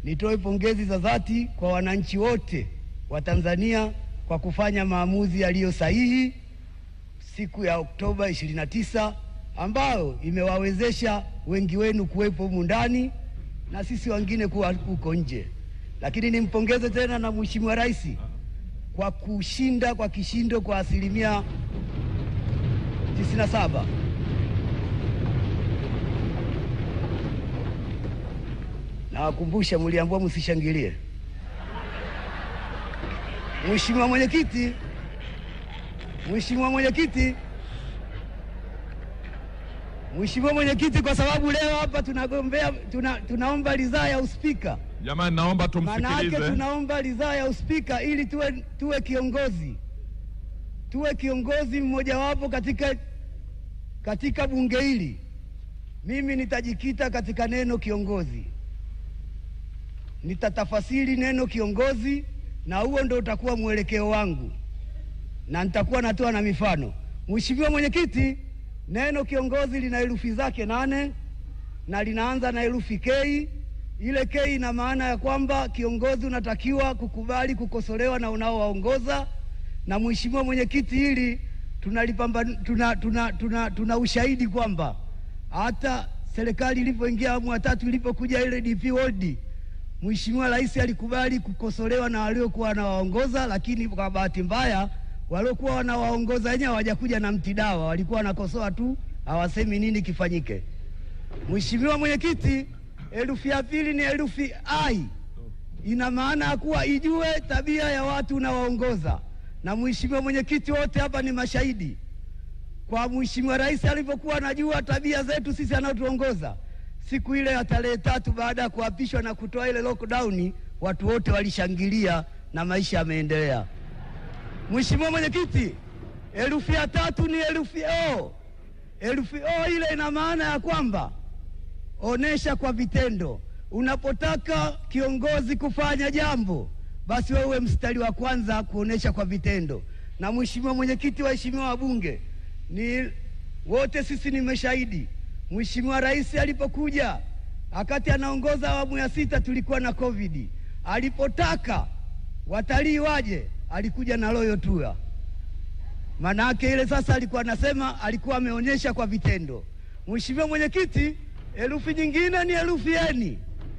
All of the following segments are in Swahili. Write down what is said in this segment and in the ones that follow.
nitoe pongezi za dhati kwa wananchi wote wa Tanzania kwa kufanya maamuzi yaliyo sahihi siku ya Oktoba 29 ambayo imewawezesha wengi wenu kuwepo humu ndani na sisi wengine kuwa huko nje. Lakini nimpongeze tena na Mheshimiwa Rais kwa kushinda kwa kishindo kwa 97%. Na wakumbusha mliambiwa msishangilie. Mheshimiwa Mwenyekiti, kwa sababu leo hapa tunaomba ridhaa ya uspika. Jamani, naomba tumsikilize. Maana tunaomba ridhaa ya uspika ili tuwe kiongozi mmoja wapo katika bunge hili. Mimi nitajikita katika neno kiongozi. Nitatafasiri neno kiongozi na huo ndio utakuwa mwelekeo wangu. Na nitakuwa natoa na mifano. Mheshimiwa Mwenyekiti, neno kiongozi lina herufi zake 8 na linaanza na herufi K. Ile K ina maana ya kwamba kiongozi unatakiwa kukubali kukosolewa na unaowaongoza. Na Mheshimiwa Mwenyekiti, hili tuna ushahidi kwamba hata serikali ilipoingia awamu ya 3 ilipokuja ile DP World, Mheshimiwa Rais alikubali kukosolewa na waliokuwa wanawaongoza, lakini kwa bahati mbaya waliokuwa wanawaongoza wenyewe hawajakuja na mtidawa, walikuwa wanakosoa tu, hawasemi nini kifanyike. Mheshimiwa Mwenyekiti, herufi ya pili ni herufi I. Ina maana ya kuwa ijue tabia ya watu unawaongoza. Na Mheshimiwa Mwenyekiti, wote hapa ni mashahidi. Kwa Mheshimiwa Rais alipokuwa anajua tabia zetu sisi anaotuongoza, siku ile ya tarehe 3 baada ya kuapishwa na kutoa ile lockdown, watu wote walishangilia na maisha yameendelea. Mheshimiwa Mwenyekiti, herufi ya 3 ni herufi O. Herufi O ile ina maana ya kwamba onesha kwa vitendo. Unapotaka kiongozi kufanya jambo, basi wewe mstari wa kwanza kuonesha kwa vitendo. Na Mheshimiwa Mwenyekiti, waheshimiwa wabunge, wote sisi ni mashahidi. Mheshimiwa Rais alipokuja wakati anaongoza awamu ya 6 tulikuwa na COVID. Alipotaka watalii waje, alikuja na Royal Tour. Manake ile sasa alikuwa anasema, alikuwa ameonyesha kwa vitendo. Mheshimiwa Mwenyekiti, herufi nyingine ni herufi N.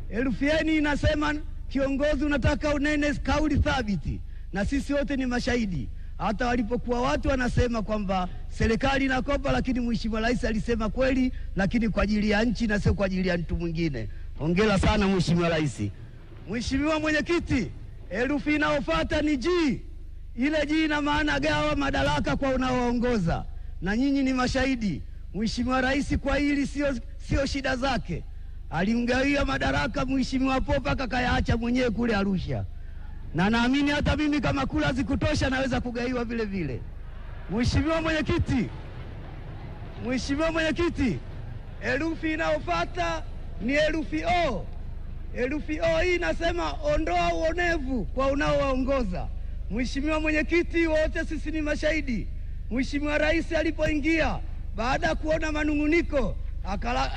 Herufi N inasema kiongozi unataka unene kauli thabiti, na sisi wote ni mashahidi. Hata walipokuwa watu wanasema kwamba serikali inakopa, lakini Mheshimiwa Rais alisema kweli, lakini kwa ajili ya nchi na sio kwa ajili ya mtu mwingine. Hongera sana Mheshimiwa Rais. Mheshimiwa Mwenyekiti, herufi inayofuata ni G. Ile G ina maana gawa madaraka kwa unaoongoza, na nyinyi ni mashahidi. Mheshimiwa Rais kwa hili sio shida zake. Alimgawia madaraka Mheshimiwa Popa kakayaacha mwenyewe kule Arusha. Na naamini hata mimi kama kula zikutosha naweza kugaiwa vile vile. Mheshimiwa Mwenyekiti, herufi inayofuata ni herufi O. Herufi O hii inasema ondoa uonevu kwa unaowaongoza. Mheshimiwa Mwenyekiti, wote sisi ni mashahidi. Mheshimiwa Rais alipoingia baada ya kuona manunguniko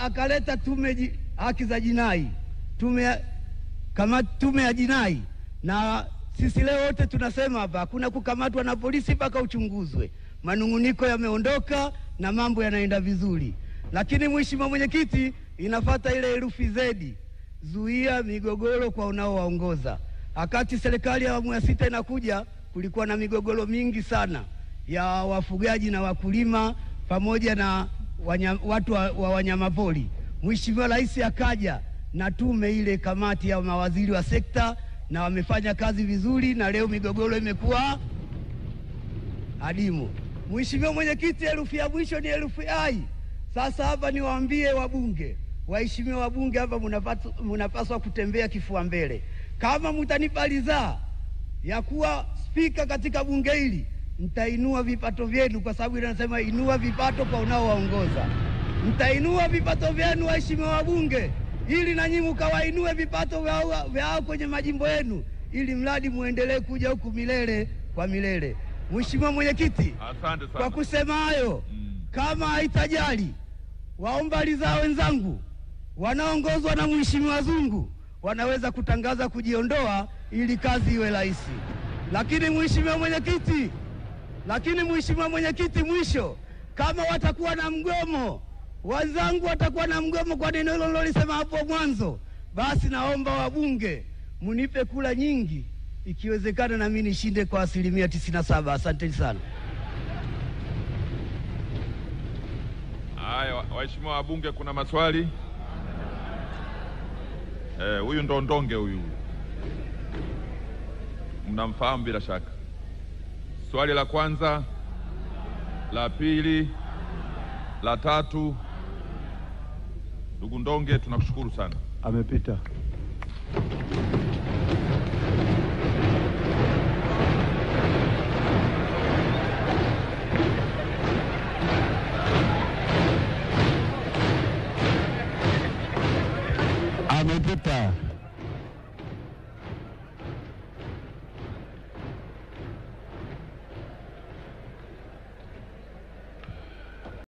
akaleta tume haki za jinai, tume ya jinai. Na sisi leo wote tunasema hapa hakuna kukamatwa na polisi mpaka uchunguzwe. Manunguniko yameondoka na mambo yanaenda vizuri. Lakini Mheshimiwa Mwenyekiti, inafuata ile herufi Z. Zuia migogoro kwa unaowaongoza. Wakati serikali ya awamu ya 6 inakuja, kulikuwa na migogoro mingi sana ya wafugaji na wakulima pamoja na watu wa wanyamapori. Mheshimiwa Rais akaja na tume ile, kamati ya mawaziri wa sekta, na wamefanya kazi vizuri, na leo migogoro imekuwa adimu. Mheshimiwa Mwenyekiti, herufi ya mwisho ni herufi I. Sasa hapa niwaambie wabunge, waheshimiwa wabunge, hapa mnapaswa kutembea kifua mbele. Kama mtanipa ridhaa ya kuwa spika katika bunge hili, mtainua vipato vyenu, kwa sababu inasema inua vipato kwa unaowaongoza. Mtainua vipato vyenu waheshimiwa wabunge, ili na nyinyi mkawainue vipato vyao kwenye majimbo yenu, ili mradi muendelee kuja huku milele kwa milele. Mheshimiwa Mwenyekiti, kwa kusema hayo, kama haitajali, waomba ridhaa wenzangu wanaongozwa na Mheshimiwa Zungu wanaweza kutangaza kujiondoa ili kazi iwe rahisi. Lakini mheshimiwa mwenyekiti, mwisho, kama watakuwa na mgomo, wenzangu watakuwa na mgomo kwa neno hilo nilolisema hapo mwanzo, basi naomba wabunge munipe kula nyingi, ikiwezekana na mimi nishinde kwa 97%. Asante sana. Haya, waheshimiwa wabunge, kuna maswali? Huyu ndo Ndonge huyu. Mnamfahamu bila shaka. Swali la kwanza, la pili, la tatu. Ndugu Ndonge, tunakushukuru sana. Amepita. Amepita.